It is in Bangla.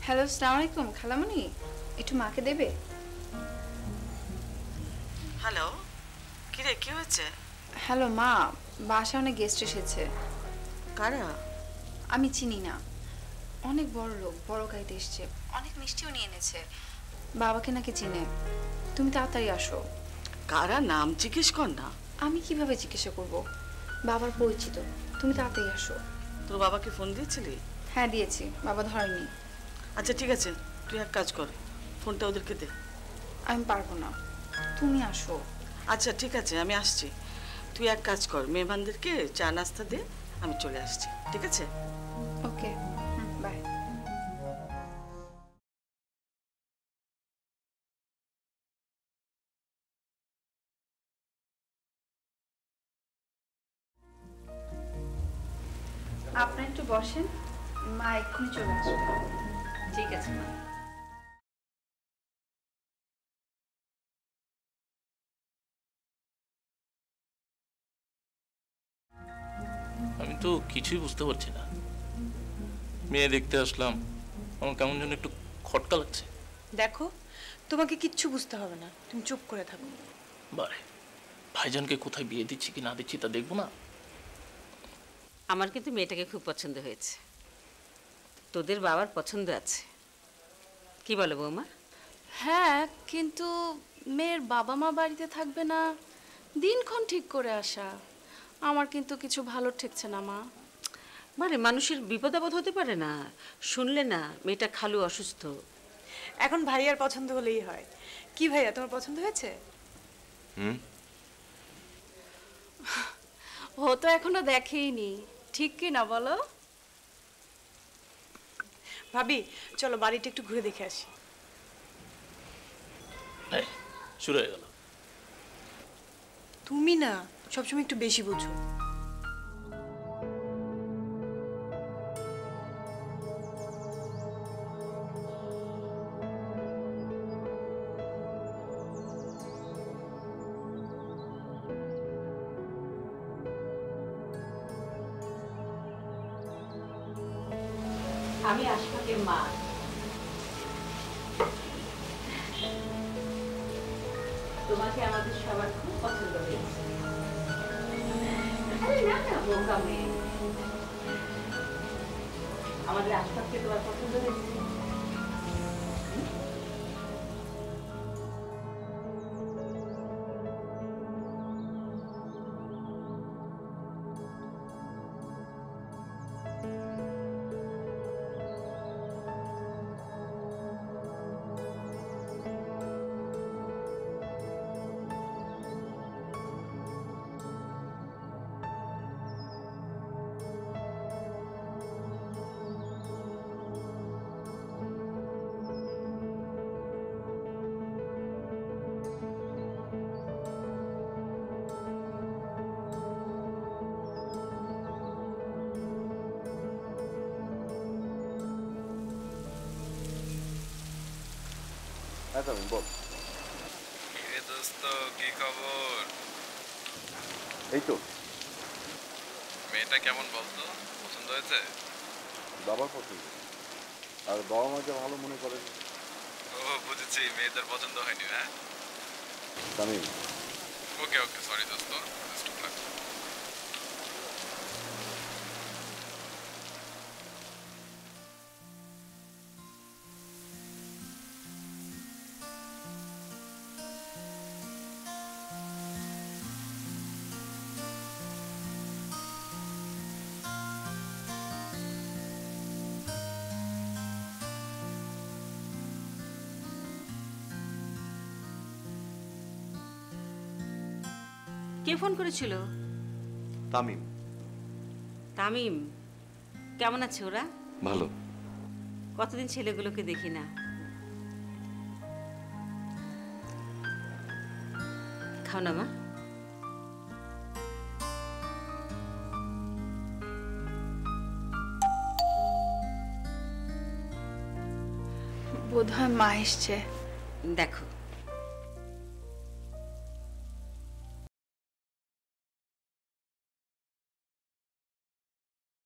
হ্যালো, আসসালামু আলাইকুম খালামণি, একটু মাকে দেবে? হ্যালো, কিরে কি হয়েছে? হ্যালো মা, বাসায় অনেক গেস্ট এসেছে। কারা? আমি চিনি না, অনেক বড় লোক, বড় গাড়িতে এসছে, অনেক মিষ্টিও নিয়ে এনেছে। বাবাকে নাকি চিনে। তুমি তাড়াতাড়ি আসো। কারা নাম জিজ্ঞেস কর না। আমি কিভাবে জিজ্ঞাসা করব? বাবার পরিচিত। তুমি তাড়াতাড়ি আসো। তোর বাবাকে ফোন দিয়েছিলি? হ্যাঁ দিয়েছি, বাবা ধরেনি। আচ্ছা ঠিক আছে, তুই এক কাজ কর, ফোনটা ওদেরকে দে। আমি পারবো না, তুমি আসো। আচ্ছা ঠিক আছে, আমি আসছি। তুই এক কাজ কর, মেহমানদেরকে চা নাস্তা দে, আমি চলে আসছি, ঠিক আছে? ওকে, বাই। আপনারা একটু বসেন, মা এক্ষুনি চলে আসবে। ঠিক আছে মা। আমি তো কিছুই বুঝতে পারছি না। মেয়ে দেখতে আসলাম, আমার কেমন যেন একটু খটকা লাগছে। দেখো, তোমাকে কিচ্ছু বুঝতে হবে না, তুমি চুপ করে থাকো। বারে, ভাইজানকে কোথায় বিয়ে দিচ্ছি কি না দিচ্ছি তা দেখবো না? আমার কিন্তু মেয়েটাকে খুব পছন্দ হয়েছে, তোদের বাবার পছন্দ আছে। কি বলে বৌমা? হ্যাঁ, কিন্তু মেয়ের বাবা মা বাড়িতে থাকবে না, দিনক্ষণ ঠিক করে আসা আমার কিন্তু কিছু ভালো ঠেকছে না মা। মানে মানুষের বিপদ আপদ হতে পারে না, শুনলে না মেয়েটা খালু অসুস্থ। এখন ভাইয়ার পছন্দ হলেই হয়। কি ভাইয়া, তোমার পছন্দ হয়েছে? ও তো এখনো দেখেইনি, ঠিক কি না বলো? ভাবি, চলো বাড়িটা একটু ঘুরে দেখে আসি। হ্যাঁ, শুরু হয়ে গেল। তুমি না সবসময় একটু বেশি বুঝো। আমি আশফাকের মা। তোমাকে আমাদের সবার খুব পছন্দ হয়েছে। আরে না না বোকা মেয়ে, আমাদের আশফাককে তোমার পছন্দ হয়েছে? বল। দোস্ত কি খবর? এই তো। মেয়েটা কেমন বলতো, পছন্দ হয়েছে? বাবার পছন্দ, আর বাবা মা যা ভালো মনে করে। ও বুঝেছি, মেয়েদের পছন্দ হয়নি। হ্যাঁ তামিম, ওকে ওকে, সরি দোস্ত। কে ফোন করেছিল? তামিম। তামিম? কেমন আছে ওরা? ভালো। কতদিন ছেলেগুলোকে দেখি না। খাও না মা। বোধহয় মা এসছে। দেখো,